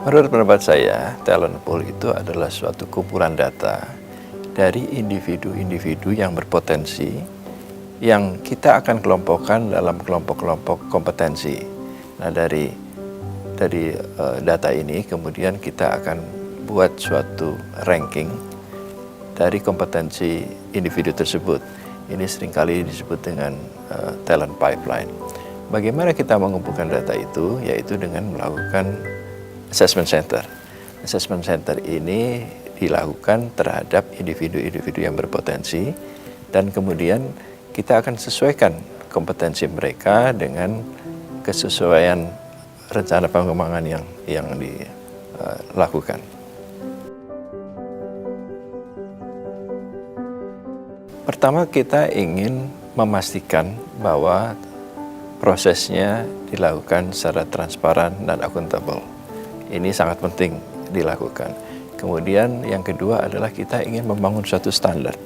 Menurut pendapat saya, talent pool itu adalah suatu kumpulan data dari individu-individu yang berpotensi yang kita akan kelompokkan dalam kelompok-kelompok kompetensi. Nah, dari data ini kemudian kita akan buat suatu ranking dari kompetensi individu tersebut. Ini seringkali disebut dengan talent pipeline. Bagaimana kita mengumpulkan data itu? Yaitu dengan melakukan assessment center. Assessment center ini dilakukan terhadap individu-individu yang berpotensi dan kemudian kita akan sesuaikan kompetensi mereka dengan kesesuaian rencana pengembangan yang dilakukan. Pertama, kita ingin memastikan bahwa prosesnya dilakukan secara transparan dan akuntabel. Ini sangat penting dilakukan. Kemudian yang kedua adalah kita ingin membangun suatu standar.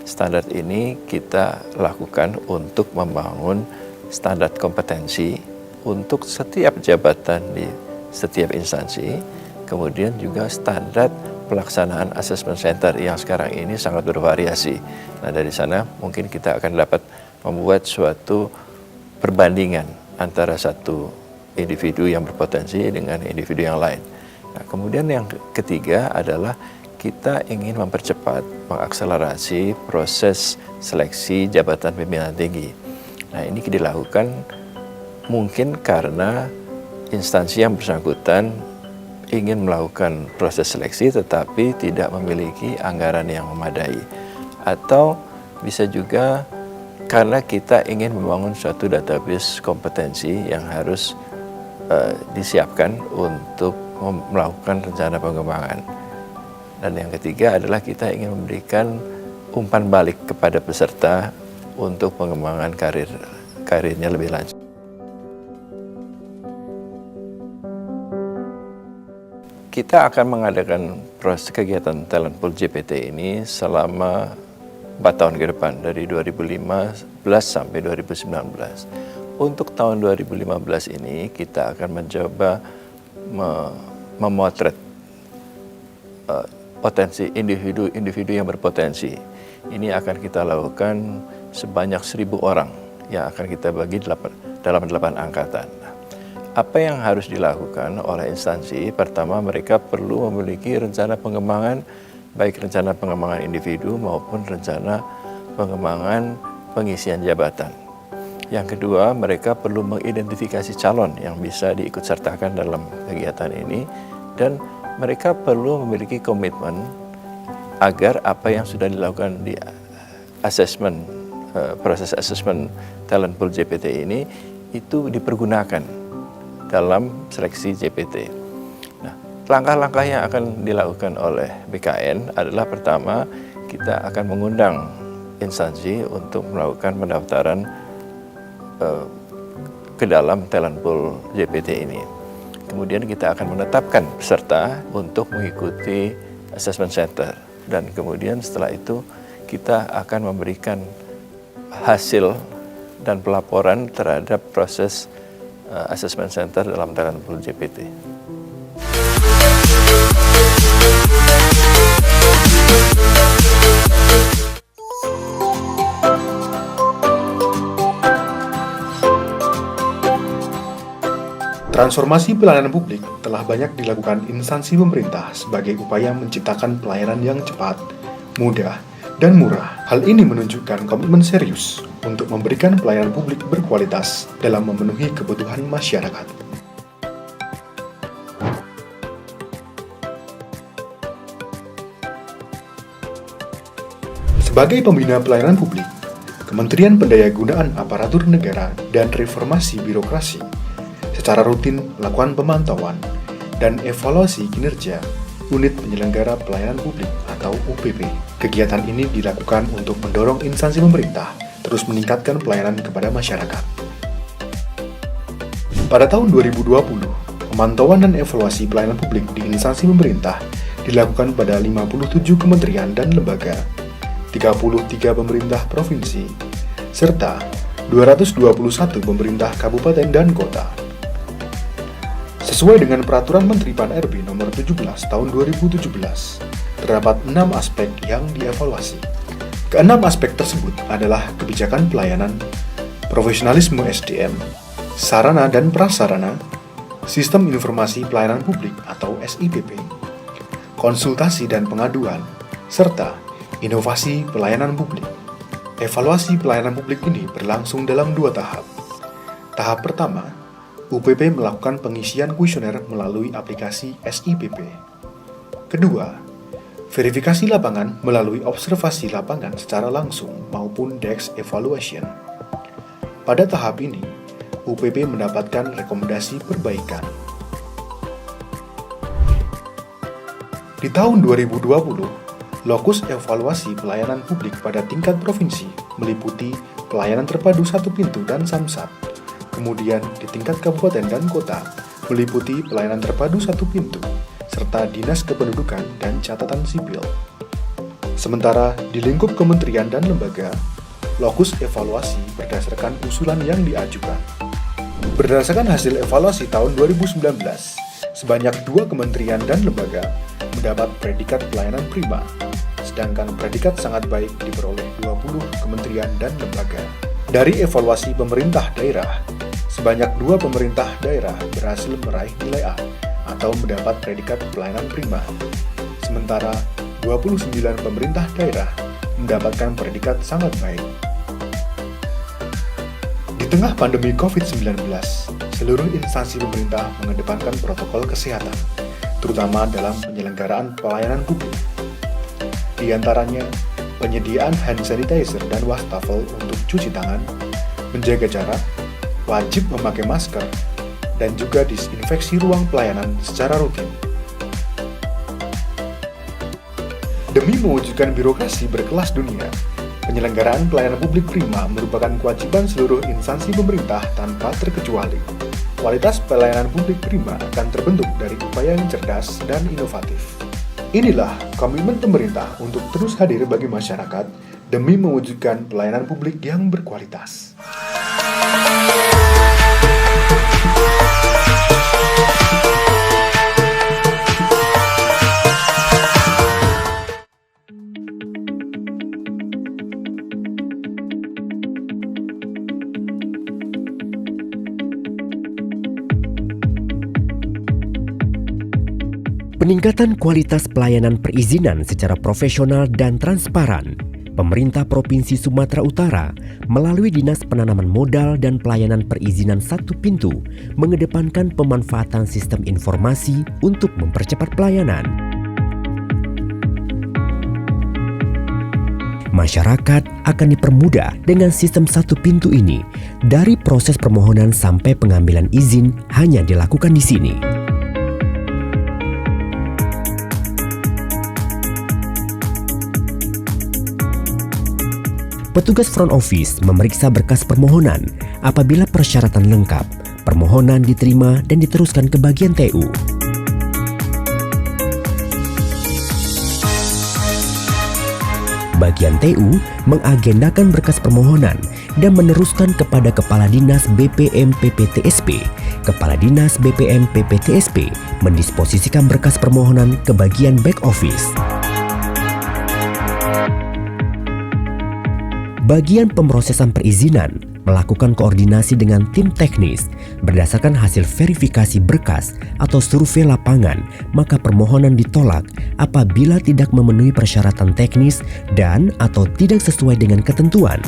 Standar ini kita lakukan untuk membangun standar kompetensi untuk setiap jabatan di setiap instansi. Kemudian juga standar pelaksanaan assessment center yang sekarang ini sangat bervariasi. Nah, dari sana mungkin kita akan dapat membuat suatu perbandingan antara satu individu yang berpotensi dengan individu yang lain. Nah, kemudian yang ketiga adalah kita ingin mempercepat, mengakselerasi proses seleksi jabatan pimpinan tinggi. Nah, ini dilakukan mungkin karena instansi yang bersangkutan ingin melakukan proses seleksi tetapi tidak memiliki anggaran yang memadai. Atau bisa juga karena kita ingin membangun suatu database kompetensi yang harus disiapkan untuk melakukan rencana pengembangan. Dan yang ketiga adalah kita ingin memberikan umpan balik kepada peserta untuk pengembangan karirnya lebih lanjut. Kita akan mengadakan proses kegiatan Talent Pool JPT ini selama 4 tahun ke depan, dari 2015 sampai 2019. Untuk tahun 2015 ini kita akan mencoba memotret potensi individu yang berpotensi. Ini akan kita lakukan sebanyak 1.000 orang yang akan kita bagi dalam 8 angkatan. Apa yang harus dilakukan oleh instansi? Pertama, mereka perlu memiliki rencana pengembangan, baik rencana pengembangan individu maupun rencana pengembangan pengisian jabatan. Yang kedua, mereka perlu mengidentifikasi calon yang bisa diikutsertakan dalam kegiatan ini, dan mereka perlu memiliki komitmen agar apa yang sudah dilakukan di proses assessment Talent Pool JPT ini itu dipergunakan dalam seleksi JPT. Nah, langkah-langkah yang akan dilakukan oleh BKN adalah pertama, kita akan mengundang instansi untuk melakukan pendaftaran ke dalam Talent Pool JPT ini. Kemudian kita akan menetapkan peserta untuk mengikuti assessment center. Dan kemudian setelah itu kita akan memberikan hasil dan pelaporan terhadap proses assessment center dalam Talent Pool JPT. Transformasi pelayanan publik telah banyak dilakukan instansi pemerintah sebagai upaya menciptakan pelayanan yang cepat, mudah, dan murah. Hal ini menunjukkan komitmen serius untuk memberikan pelayanan publik berkualitas dalam memenuhi kebutuhan masyarakat. Sebagai pembina pelayanan publik, Kementerian Pendayagunaan Aparatur Negara dan Reformasi Birokrasi secara rutin melakukan pemantauan dan evaluasi kinerja Unit Penyelenggara Pelayanan Publik atau UPP. Kegiatan ini dilakukan untuk mendorong instansi pemerintah terus meningkatkan pelayanan kepada masyarakat. Pada tahun 2020, pemantauan dan evaluasi pelayanan publik di instansi pemerintah dilakukan pada 57 kementerian dan lembaga, 33 pemerintah provinsi, serta 221 pemerintah kabupaten dan kota. Sesuai dengan Peraturan Menteri Pan-RB Nomor 17 Tahun 2017, terdapat 6 aspek yang dievaluasi. Keenam aspek tersebut adalah kebijakan pelayanan, profesionalisme SDM, sarana dan prasarana, sistem informasi pelayanan publik atau SIPP, konsultasi dan pengaduan, serta inovasi pelayanan publik. Evaluasi pelayanan publik ini berlangsung dalam 2 tahap. Tahap pertama, UPP melakukan pengisian kuesioner melalui aplikasi SIPP. Kedua, verifikasi lapangan melalui observasi lapangan secara langsung maupun DEX Evaluation. Pada tahap ini, UPP mendapatkan rekomendasi perbaikan. Di tahun 2020, lokus evaluasi pelayanan publik pada tingkat provinsi meliputi pelayanan terpadu satu pintu dan Samsat. Kemudian di tingkat kabupaten dan kota meliputi pelayanan terpadu satu pintu, serta Dinas Kependudukan dan Catatan Sipil. Sementara di lingkup kementerian dan lembaga, lokus evaluasi berdasarkan usulan yang diajukan. Berdasarkan hasil evaluasi tahun 2019, sebanyak 2 kementerian dan lembaga mendapat predikat pelayanan prima, sedangkan predikat sangat baik diperoleh 20 kementerian dan lembaga. Dari evaluasi pemerintah daerah, sebanyak 2 pemerintah daerah berhasil meraih nilai A atau mendapat predikat pelayanan prima, sementara 29 pemerintah daerah mendapatkan predikat sangat baik. Di tengah pandemi COVID-19, seluruh instansi pemerintah mengedepankan protokol kesehatan, terutama dalam penyelenggaraan pelayanan publik. Di antaranya, penyediaan hand sanitizer dan wastafel untuk cuci tangan, menjaga jarak, wajib memakai masker, dan juga disinfeksi ruang pelayanan secara rutin. Demi mewujudkan birokrasi berkelas dunia, penyelenggaraan pelayanan publik prima merupakan kewajiban seluruh instansi pemerintah tanpa terkecuali. Kualitas pelayanan publik prima akan terbentuk dari upaya yang cerdas dan inovatif. Inilah komitmen pemerintah untuk terus hadir bagi masyarakat demi mewujudkan pelayanan publik yang berkualitas. Peningkatan kualitas pelayanan perizinan secara profesional dan transparan. Pemerintah Provinsi Sumatera Utara melalui Dinas Penanaman Modal dan Pelayanan Perizinan Satu Pintu mengedepankan pemanfaatan sistem informasi untuk mempercepat pelayanan. Masyarakat akan dipermudah dengan sistem satu pintu ini. Dari proses permohonan sampai pengambilan izin hanya dilakukan di sini. Petugas front office memeriksa berkas permohonan. Apabila persyaratan lengkap, permohonan diterima dan diteruskan ke bagian TU. Bagian TU mengagendakan berkas permohonan dan meneruskan kepada Kepala Dinas BPM PPTSP. Kepala Dinas BPM PPTSP mendisposisikan berkas permohonan ke bagian back office. Bagian pemrosesan perizinan melakukan koordinasi dengan tim teknis. Berdasarkan hasil verifikasi berkas atau survei lapangan, maka permohonan ditolak apabila tidak memenuhi persyaratan teknis dan atau tidak sesuai dengan ketentuan.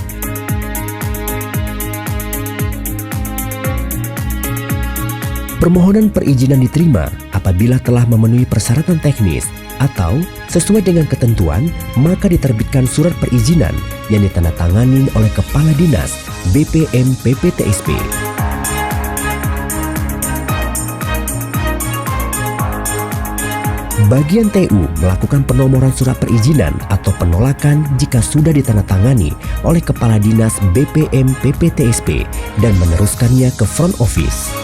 Permohonan perizinan diterima apabila telah memenuhi persyaratan teknis atau sesuai dengan ketentuan, maka diterbitkan surat perizinan yang ditandatangani oleh Kepala Dinas BPM PPTSP. Bagian TU melakukan penomoran surat perizinan atau penolakan jika sudah ditandatangani oleh Kepala Dinas BPM PPTSP dan meneruskannya ke front office.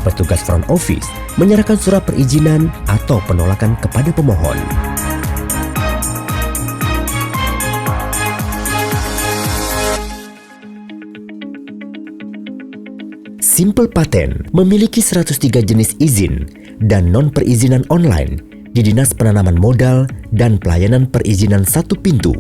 Petugas front office menyerahkan surat perizinan atau penolakan kepada pemohon. Simple Patent memiliki 103 jenis izin dan non-perizinan online di Dinas Penanaman Modal dan Pelayanan Perizinan Satu Pintu.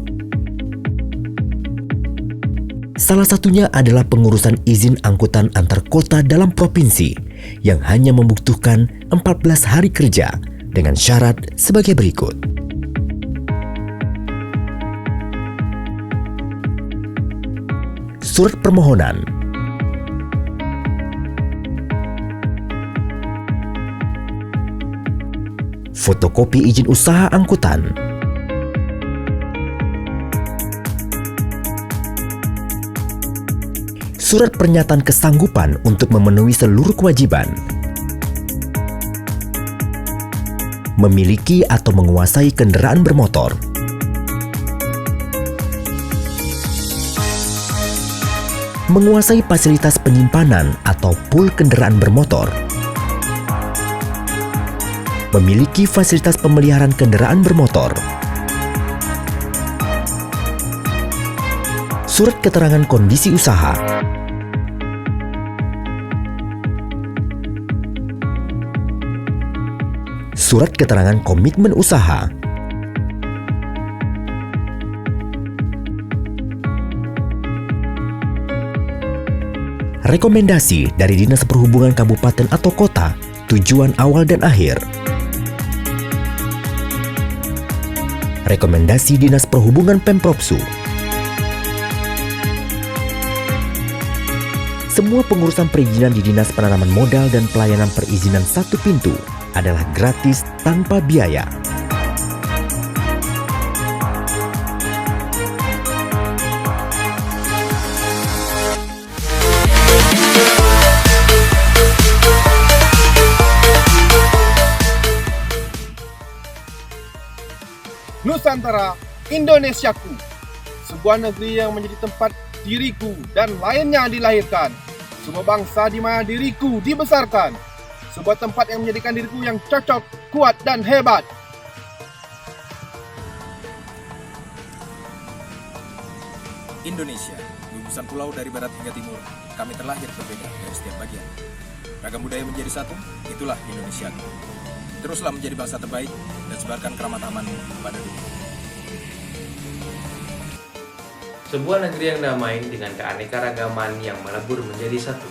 Salah satunya adalah pengurusan izin angkutan antar kota dalam provinsi yang hanya membutuhkan 14 hari kerja dengan syarat sebagai berikut. Surat permohonan, fotokopi izin usaha angkutan, surat pernyataan kesanggupan untuk memenuhi seluruh kewajiban, memiliki atau menguasai kendaraan bermotor, menguasai fasilitas penyimpanan atau pool kendaraan bermotor, memiliki fasilitas pemeliharaan kendaraan bermotor, surat keterangan kondisi usaha, surat keterangan komitmen usaha, rekomendasi dari Dinas Perhubungan Kabupaten atau Kota, tujuan awal dan akhir, rekomendasi Dinas Perhubungan Pemprovsu. Semua pengurusan perizinan di Dinas Penanaman Modal dan Pelayanan Perizinan Satu Pintu adalah gratis tanpa biaya. Nusantara, Indonesiaku, sebuah negeri yang menjadi tempat diriku dan lainnya dilahirkan. Semua bangsa di mana diriku dibesarkan. Sebuah tempat yang menjadikan diriku yang cocok, kuat dan hebat. Indonesia, gugusan pulau dari barat hingga timur. Kami terlahir berbeda dari setiap bagian. Ragam budaya menjadi satu, itulah Indonesia. Teruslah menjadi bangsa terbaik dan sebarkan keramat amanmu pada dunia. Sebuah negeri yang damai dengan keanekaragaman yang melebur menjadi satu.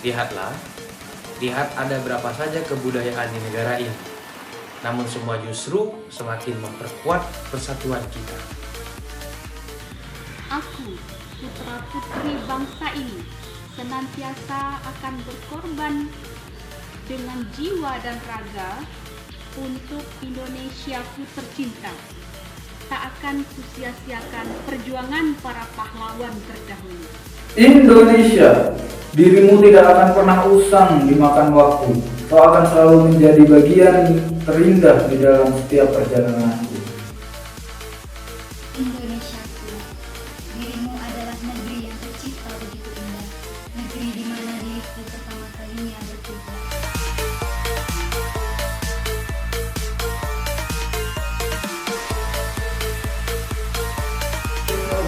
Lihat ada berapa saja kebudayaan di negara ini. Namun semua justru semakin memperkuat persatuan kita. Aku, putra-putri bangsa ini, senantiasa akan berkorban dengan jiwa dan raga untuk Indonesiaku tercinta. Tak akan kusia-siakan perjuangan para pahlawan terdahulu. Indonesia, dirimu tidak akan pernah usang dimakan waktu. Kau akan selalu menjadi bagian terindah di dalam setiap perjalananku. Indonesiaku, dirimu adalah negeri yang tercipta begitu indah. Negeri di mana diriku pertama kalinya berpijak.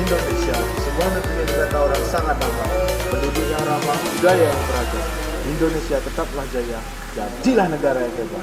Indonesia, sebuah negeri yang dikata orang sangat damai, penduduknya ramah, budaya yang beragam. Indonesia tetaplah jaya, jadilah negara yang hebat.